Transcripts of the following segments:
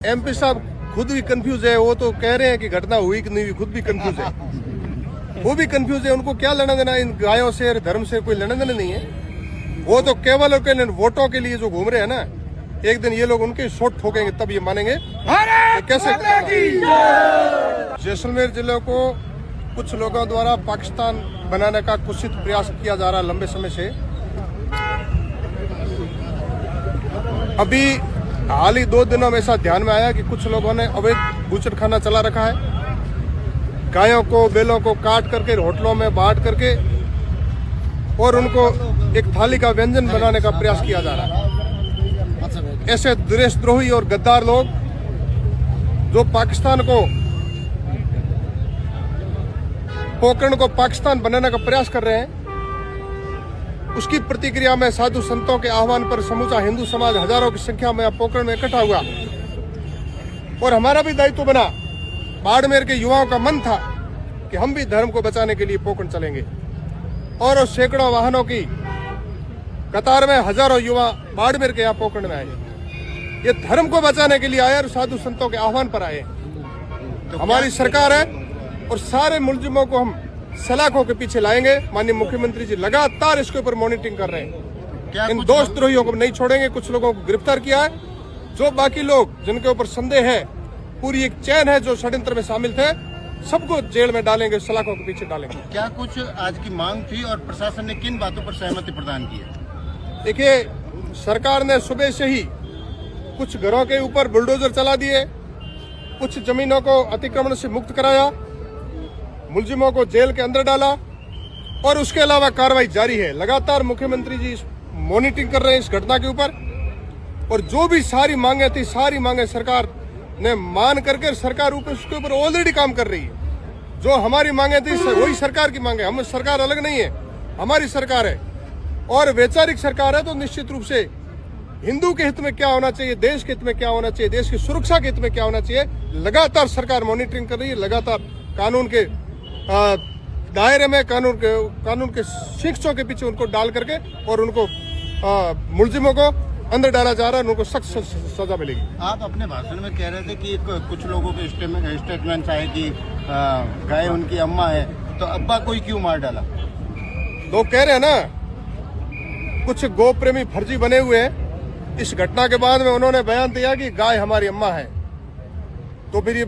MP साहब खुद भी कंफ्यूज है। वो तो कह रहे हैं कि घटना हुई कि नहीं हुई, खुद भी कंफ्यूज है। वो भी कंफ्यूज है। उनको क्या लेना देना इन गायों से, धर्म से कोई लेना देना नहीं है। वो तो केवल और केवल वोटों के लिए जो घूम रहे हैं ना, एक दिन ये लोग उनके शॉट ठोकेंगे तब ये मानेंगे। तो कैसे जैसलमेर जिले को कुछ लोगों द्वारा पाकिस्तान बनाने का कुत्सित प्रयास किया जा रहा है लंबे समय से। अभी हाल ही 2 दिनों में ऐसा ध्यान में आया कि कुछ लोगों ने अवैध बूचड़खाना चला रखा है। गायों को, बैलों को काट करके होटलों में बांट करके और उनको एक थाली का व्यंजन बनाने का प्रयास किया जा रहा है। ऐसे देशद्रोही और गद्दार लोग जो पाकिस्तान को, पोखरण को पाकिस्तान बनाने का प्रयास कर रहे हैं, उसकी प्रतिक्रिया में साधु संतों के आह्वान पर समूचा हिंदू समाज हजारों की संख्या में पोखरण में इकट्ठा हुआ। और हमारा भी दायित्व बना, बाड़मेर के युवाओं का मन था कि हम भी धर्म को बचाने के लिए पोखरण चलेंगे। और सैकड़ों वाहनों की कतार में हजारों युवा बाड़मेर के यहाँ पोखरण में आए। ये धर्म को बचाने के लिए आए और साधु संतों के आह्वान पर आए। हमारी सरकार है और सारे मुलजिमों को हम सलाखों के पीछे लाएंगे। माननीय मुख्यमंत्री जी लगातार इसके ऊपर मॉनिटरिंग कर रहे हैं। इन दोषद्रोहियों को नहीं छोड़ेंगे। कुछ लोगों को गिरफ्तार किया है। जो बाकी लोग जिनके ऊपर संदेह है, पूरी एक चैन है जो षड्यंत्र में शामिल थे, सबको जेल में डालेंगे, सलाखों के पीछे डालेंगे। क्या कुछ आज की मांग थी और प्रशासन ने किन बातों पर सहमति प्रदान की है? देखिए, सरकार ने सुबह से ही कुछ घरों के ऊपर बुलडोजर चला दिए, कुछ जमीनों को अतिक्रमण से मुक्त कराया, मुलजिमों को जेल के अंदर डाला और उसके अलावा कार्रवाई जारी है। लगातार मुख्यमंत्री जी मॉनिटरिंग कर रहे हैं इस घटना के ऊपर। और जो भी सारी मांगे थी, सारी मांगे सरकार ने मान करके सरकार उसके ऊपर ऑलरेडी काम कर रही है। जो हमारी मांगे थी वही सरकार की मांगे। हम सरकार अलग नहीं है, हमारी सरकार है और वैचारिक सरकार है। तो निश्चित रूप से हिंदू के हित में क्या होना चाहिए, देश के हित में क्या होना चाहिए, देश की सुरक्षा के हित में क्या होना चाहिए, लगातार सरकार मॉनिटरिंग कर रही है। लगातार कानून के दायरे में, कानून के शिक्षों के पीछे उनको डाल करके और उनको मुलजिमों को अंदर डाला जा रहा है। उनको सख्त सजा मिलेगी। आप अपने भाषण में कह रहे थे कि कुछ लोगों के स्टेटमेंट्स आए कि गाय उनकी अम्मा है, तो अब्बा कोई क्यों मार डाला? लोग कह रहे हैं ना, कुछ गौ प्रेमी फर्जी बने हुए हैं। इस घटना के बाद में उन्होंने बयान दिया कि गाय हमारी अम्मा है, तो फिर ये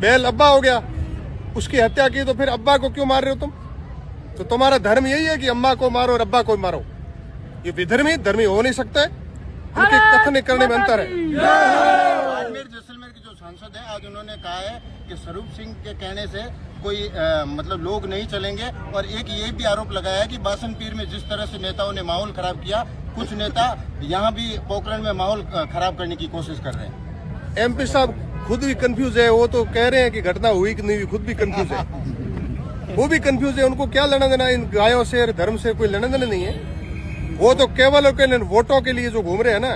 बैल अब्बा हो गया। उसकी हत्या की तो फिर अब्बा को क्यों मार रहे हो तुम? तो तुम्हारा धर्म यही है कि अम्मा को मारो और अब्बा को मारो। ये विधर्मी धर्मी हो नहीं सकते। उनके कथन करने में अंतर है। बाड़मेर जैसलमेर के जो सांसद हैं, आज उन्होंने कहा है कि स्वरूप सिंह के कहने से कोई मतलब लोग नहीं चलेंगे। और एक ये भी आरोप लगाया है कि बासन पीर में जिस तरह से नेताओं ने माहौल खराब किया, कुछ नेता यहाँ भी पोखरण में माहौल खराब करने की कोशिश कर रहे हैं। एमपी साहब खुद भी कंफ्यूज है। वो तो कह रहे हैं कि घटना हुई कि नहीं हुई, खुद भी कंफ्यूज है। वो भी कंफ्यूज है। उनको क्या लेना देना इन गायों से, धर्म से कोई लेना देना नहीं है। वो तो केवल और केवल वोटों के लिए जो घूम रहे हैं ना,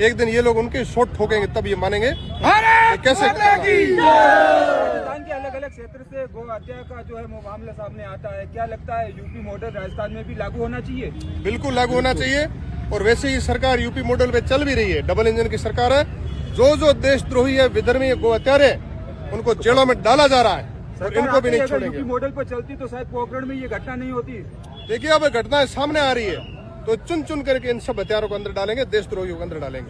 एक दिन ये लोग उनके शॉट ठोकेंगे तब ये मानेंगे। तो कैसे राजस्थान के अलग अलग क्षेत्र से गौ हत्या का जो है वो मामला सामने आता है, क्या लगता है यूपी मॉडल राजस्थान में भी लागू होना चाहिए? बिल्कुल लागू होना चाहिए। और वैसे ही सरकार यूपी मॉडल पे चल भी रही है। डबल इंजन की सरकार है। जो देशद्रोही है, विधर्मी है, गौ हत्यारे, उनको जेलों में डाला जा रहा है और इनको भी नहीं छोड़ेंगे। यूपी मॉडल पर चलती तो शायद पोखरण में ये घटना नहीं होती। देखिए, अब घटनाएं सामने आ रही है तो चुन चुन करके इन सब हथियारों को अंदर डालेंगे, देशद्रोहियों को अंदर डालेंगे।